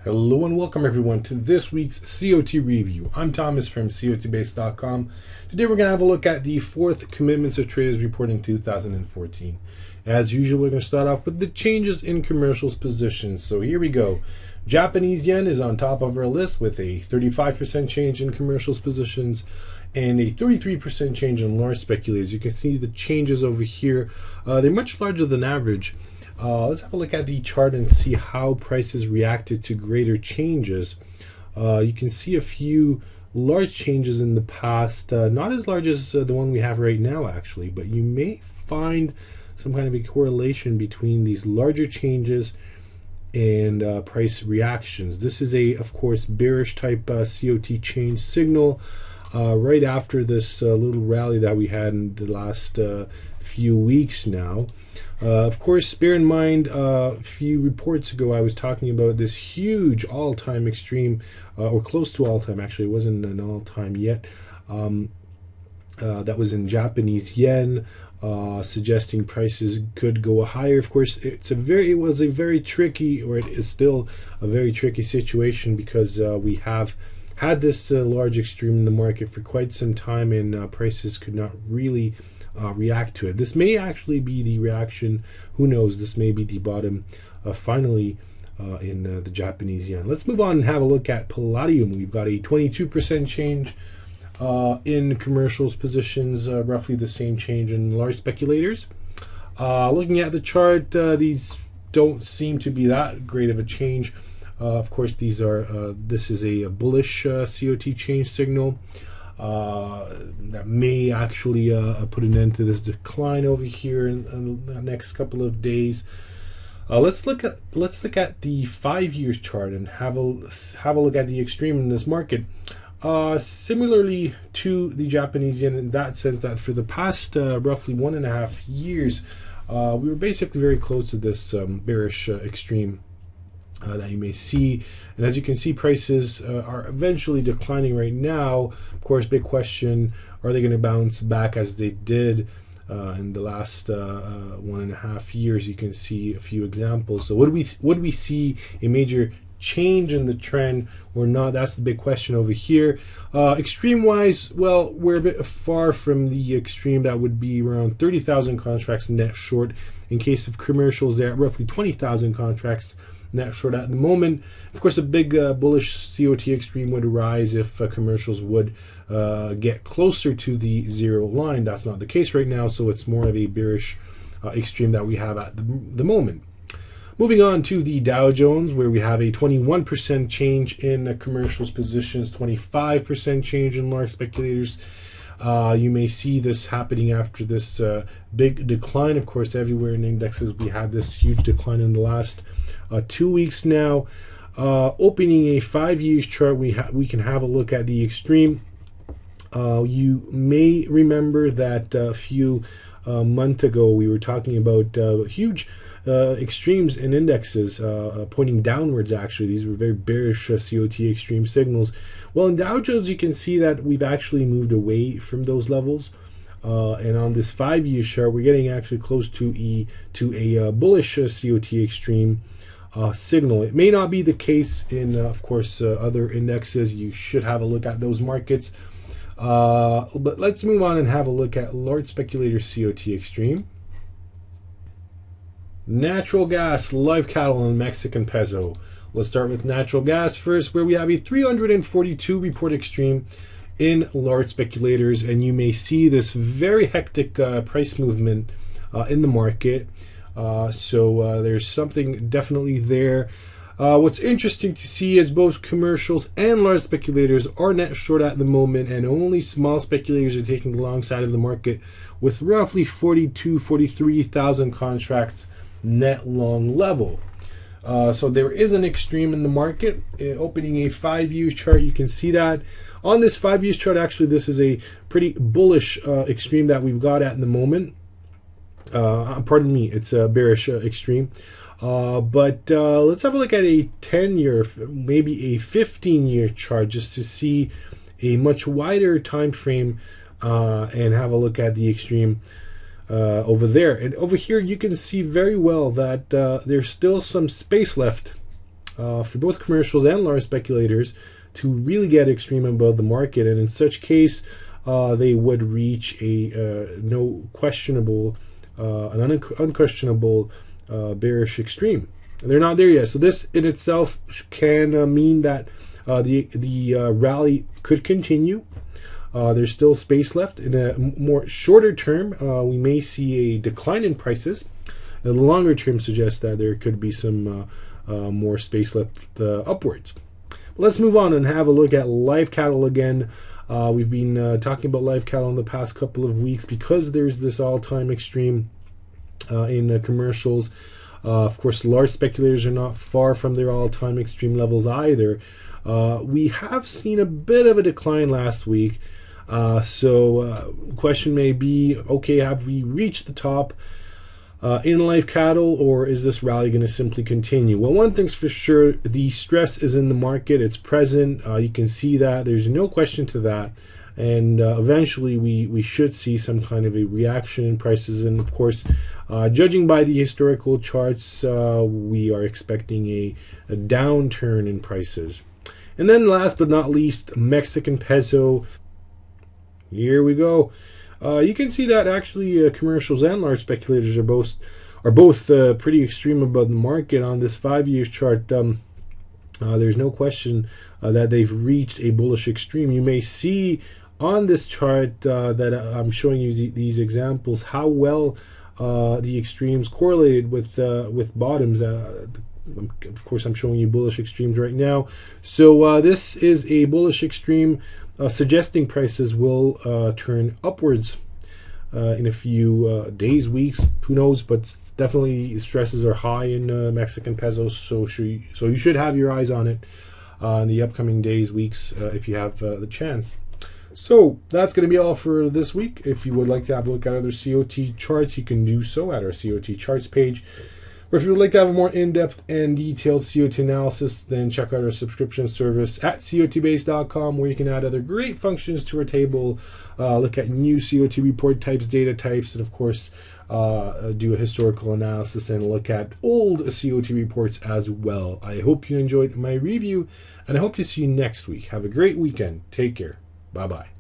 Hello and welcome everyone to this week's COT review. I'm Thomas from COTbase.com. Today we're going to have a look at the fourth Commitments of Traders report in 2014. As usual, we're going to start off with the changes in commercials positions. So here we go. Japanese yen is on top of our list with a 35% change in commercials positions and a 33% change in large speculators. You can see the changes over here. They're much larger than average. Let's have a look at the chart and see how prices reacted to greater changes. You can see a few large changes in the past, not as large as the one we have right now actually, but you may find some kind of a correlation between these larger changes and price reactions. This is of course, bearish type COT change signal right after this little rally that we had in the last few weeks now. Of course, bear in mind, a few reports ago I was talking about this huge all-time extreme, or close to all-time actually, it wasn't an all-time yet, that was in Japanese yen, suggesting prices could go higher. Of course, it was a very tricky, or it is still a very tricky situation, because we have had this large extreme in the market for quite some time, and prices could not really react to it. This may actually be the reaction. Who knows? This may be the bottom finally in the Japanese yen. Let's move on and have a look at Palladium. We've got a 22% change in commercials positions, roughly the same change in large speculators. Looking at the chart, these don't seem to be that great of a change. Of course, this is a bullish COT change signal. That may actually put an end to this decline over here in the next couple of days. Let's look at the 5 years chart and have a look at the extreme in this market. Similarly to the Japanese yen, in that sense that for the past roughly 1.5 years, we were basically very close to this bearish extreme that you may see. And as you can see, prices are eventually declining right now. Of course, big question, are they going to bounce back as they did in the last 1.5 years? You can see a few examples. So would we see a major change in the trend or not? That's the big question over here. Extreme wise, well, we're a bit far from the extreme. That would be around 30,000 contracts net short. In case of commercials, they're at roughly 20,000 contracts net short at the moment. Of course, a big bullish COT extreme would arise if commercials would get closer to the zero line. That's not the case right now, so it's more of a bearish extreme that we have at the moment. Moving on to the Dow Jones, where we have a 21% change in commercials positions, 25% change in large speculators. You may see this happening after this big decline. Of course, everywhere in indexes we had this huge decline in the last 2 weeks now. Opening a 5 years chart, we can have a look at the extreme. You may remember that a few months ago we were talking about huge extremes in indexes pointing downwards. Actually, these were very bearish COT extreme signals. Well, in Dow Jones, you can see that we've actually moved away from those levels, and on this 5 year chart, we're getting actually close to a bullish COT extreme signal. It may not be the case in, of course, other indexes. You should have a look at those markets. But let's move on and have a look at large speculator COT extreme. Natural gas, live cattle, and Mexican peso. Let's start with natural gas first, where we have a 342 report extreme in large speculators, and you may see this very hectic price movement in the market. So there's something definitely there. What's interesting to see is both commercials and large speculators are net short at the moment, and only small speculators are taking the long side of the market, with roughly 43,000 contracts net long level. So there is an extreme in the market. Opening a 5 year chart, you can see that. On this 5 year chart, actually, this is a pretty bullish extreme that we've got at the moment. Pardon me, it's a bearish extreme. But let's have a look at a 10 year, maybe a 15 year chart, just to see a much wider time frame and have a look at the extreme over there. And over here you can see very well that there's still some space left for both commercials and large speculators to really get extreme above the market, and in such case, they would reach an unquestionable bearish extreme. They're not there yet, so this in itself can mean that the rally could continue. There's still space left. In a more shorter term, we may see a decline in prices. The longer term suggests that there could be some more space left upwards. Let's move on and have a look at live cattle again. We've been talking about live cattle in the past couple of weeks because there's this all-time extreme in commercials. Of course, large speculators are not far from their all-time extreme levels either. We have seen a bit of a decline last week. So question may be, okay, have we reached the top in live cattle, or is this rally going to simply continue? Well, one thing's for sure, the stress is in the market. It's present. You can see that. There's no question to that. And eventually we should see some kind of a reaction in prices. And of course, judging by the historical charts, we are expecting a downturn in prices. And then last but not least, Mexican peso. Here we go. You can see that actually commercials and large speculators are both pretty extreme above the market on this 5-year chart. There's no question that they've reached a bullish extreme. You may see on this chart that I'm showing you these examples how well the extremes correlated with bottoms. Of course, I'm showing you bullish extremes right now. So this is a bullish extreme suggesting prices will turn upwards in a few days, weeks, who knows, but definitely stresses are high in Mexican pesos, so you should have your eyes on it in the upcoming days, weeks, if you have the chance. So that's going to be all for this week. If you would like to have a look at other COT charts, you can do so at our COT charts page. Or if you would like to have a more in-depth and detailed COT analysis, then check out our subscription service at cotbase.com, where you can add other great functions to our table, look at new COT report types, data types, and of course, do a historical analysis and look at old COT reports as well. I hope you enjoyed my review, and I hope to see you next week. Have a great weekend. Take care. Bye-bye.